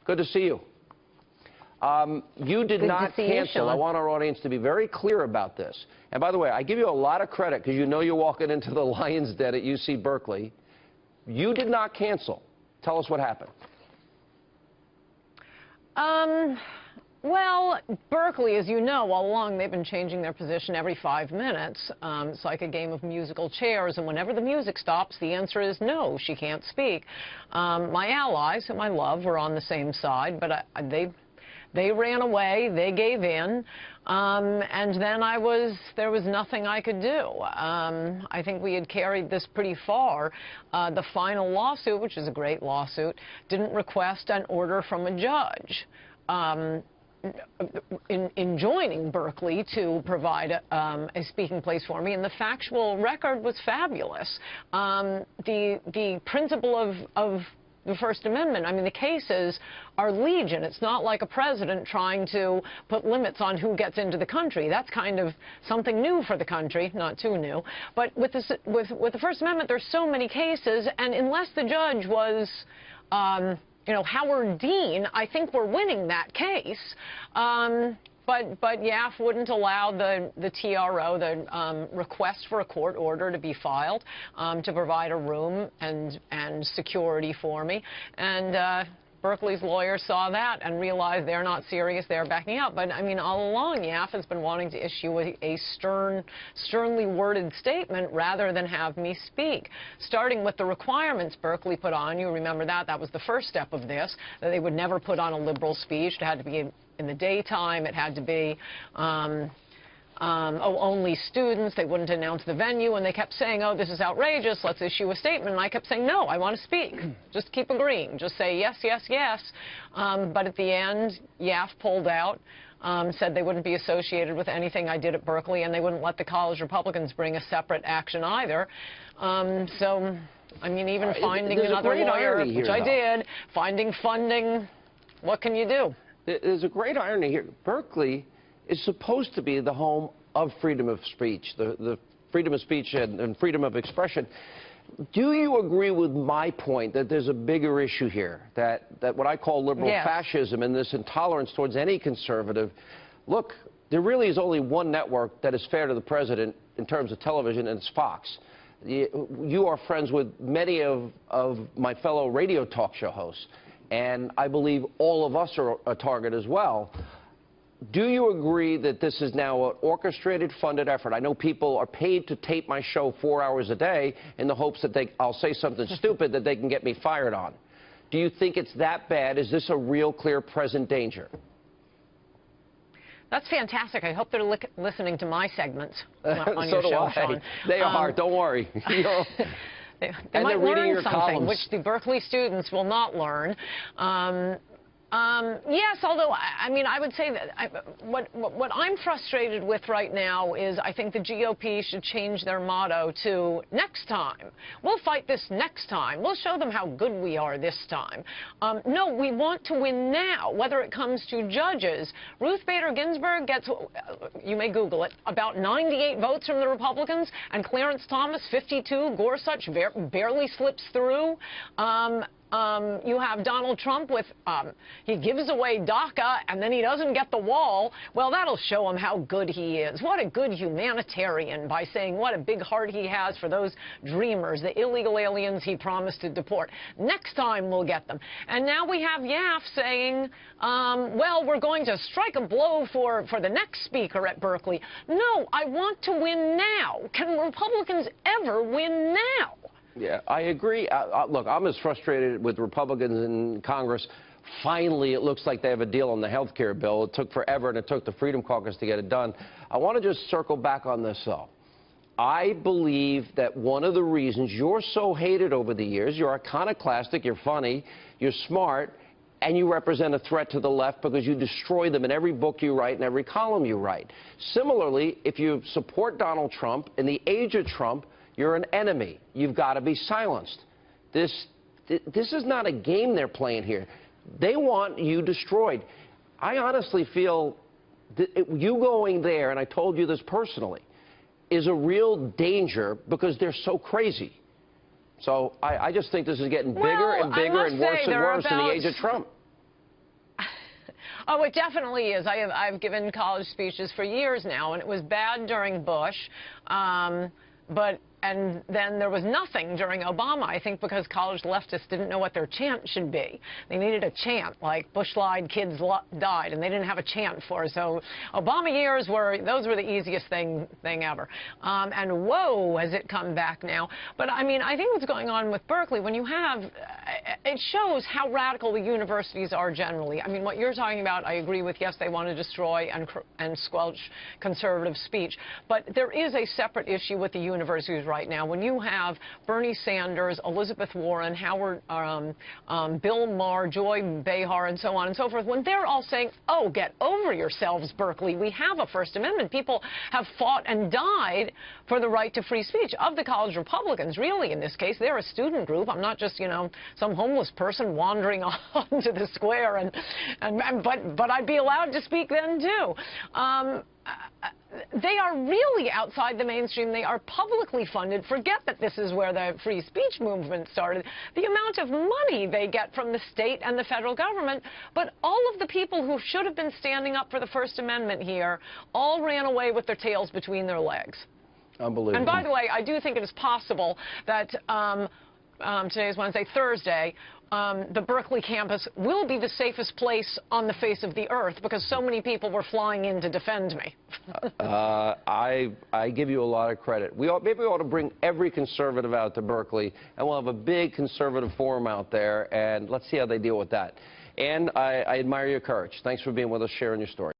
Good to see you. You did not cancel. I want our audience to be very clear about this. And by the way, I give you a lot of credit because you know you're walking into the lion's den at UC Berkeley. You did not cancel. Tell us what happened. Well, Berkeley, as you know, all along, they've been changing their position every 5 minutes. It's like a game of musical chairs, and whenever the music stops, the answer is no, she can't speak. My allies, whom I love, were on the same side, but they ran away, they gave in, and then there was nothing I could do. I think we had carried this pretty far. The final lawsuit, which is a great lawsuit, didn't request an order from a judge. In joining Berkeley to provide a speaking place for me, and the factual record was fabulous. The principle of the First Amendment, I mean, the cases are legion. It's not like a president trying to put limits on who gets into the country. That's kind of something new for the country, not too new. But with the First Amendment, there's so many cases, and unless the judge was you know, Howard Dean, I think we're winning that case. But YAF wouldn't allow the TRO, the request for a court order, to be filed to provide a room and security for me. And Berkeley's lawyers saw that and realized they're not serious, they're backing out. But, I mean, all along, YAF has been wanting to issue a sternly worded statement rather than have me speak. Starting with the requirements Berkeley put on, you remember that was the first step of this, that they would never put on a liberal speech. It had to be in the daytime. It had to be only students. They wouldn't announce the venue, and they kept saying, oh, this is outrageous, let's issue a statement. And I kept saying, no, I want to speak. Just keep agreeing. Just say yes, yes, yes. But at the end, YAF pulled out, said they wouldn't be associated with anything I did at Berkeley, and they wouldn't let the college Republicans bring a separate action either. So, I mean, even finding another lawyer, which I did, finding funding, what can you do? There's a great irony here. Berkeley is supposed to be the home of freedom of speech, the freedom of speech and freedom of expression. Do you agree with my point that there's a bigger issue here, that what I call liberal fascism and this intolerance towards any conservative? Look, there really is only one network that is fair to the president in terms of television, and it's Fox. You are friends with many of my fellow radio talk show hosts, and I believe all of us are a target as well. Do you agree that this is now an orchestrated, funded effort? I know people are paid to tape my show 4 hours a day in the hopes that I'll say something stupid that they can get me fired on. Do you think it's that bad? Is this a real, clear, present danger? That's fantastic. I hope they're listening to my segments on so your show, I. Sean. They are. Don't worry. They might learn something, which the Berkeley students will not learn. Yes, although, I mean, I would say that what I'm frustrated with right now is I think the GOP should change their motto to next time. We'll fight this next time. We'll show them how good we are this time. No, we want to win now, whether it comes to judges. Ruth Bader Ginsburg gets, you may Google it, about 98 votes from the Republicans, and Clarence Thomas, 52. Gorsuch barely slips through. You have Donald Trump with, he gives away DACA and then he doesn't get the wall. Well, that'll show him how good he is. What a good humanitarian, by saying what a big heart he has for those dreamers, the illegal aliens he promised to deport. Next time we'll get them. And now we have YAF saying, well, we're going to strike a blow for the next speaker at Berkeley. No, I want to win now. Can Republicans ever win now? Yeah, I agree. Look, I'm as frustrated with Republicans in Congress. Finally, it looks like they have a deal on the health care bill. It took forever, and it took the Freedom Caucus to get it done. I want to just circle back on this, though. I believe that one of the reasons you're so hated over the years, you're iconoclastic, you're funny, you're smart, and you represent a threat to the left because you destroy them in every book you write and every column you write. Similarly, if you support Donald Trump, in the age of Trump, you're an enemy. You've got to be silenced. This is not a game they're playing here. They want you destroyed. I honestly feel that you going there, and I told you this personally, is a real danger because they're so crazy. So I just think this is getting bigger and bigger and worse in the age of Trump. Oh, it definitely is. I've given college speeches for years now, and it was bad during Bush, and then there was nothing during Obama, I think because college leftists didn't know what their chant should be. They needed a chant, like Bush lied, kids died, and they didn't have a chant for it. So Obama years those were the easiest thing ever. And whoa, has it come back now. But I mean, I think what's going on with Berkeley, when you have, it shows how radical the universities are generally. I mean, what you're talking about, I agree with. Yes, they want to destroy and squelch conservative speech. But there is a separate issue with the universities right now. When you have Bernie Sanders, Elizabeth Warren, Howard, Bill Maher, Joy Behar, and so on and so forth, when they're all saying, oh, get over yourselves, Berkeley, we have a First Amendment. People have fought and died for the right to free speech. Of the college Republicans, really, in this case, they're a student group. I'm not just, you know, some homeless person wandering onto the square, but I'd be allowed to speak then, too. They are really outside the mainstream. They are publicly funded. Forget that this is where the free speech movement started. The amount of money they get from the state and the federal government, but all of the people who should have been standing up for the First Amendment here all ran away with their tails between their legs. Unbelievable. And by the way, I do think it is possible that today is Wednesday, Thursday, the Berkeley campus will be the safest place on the face of the earth because so many people were flying in to defend me. I give you a lot of credit. Maybe we ought to bring every conservative out to Berkeley, and we'll have a big conservative forum out there, and let's see how they deal with that. And I admire your courage. Thanks for being with us, sharing your story.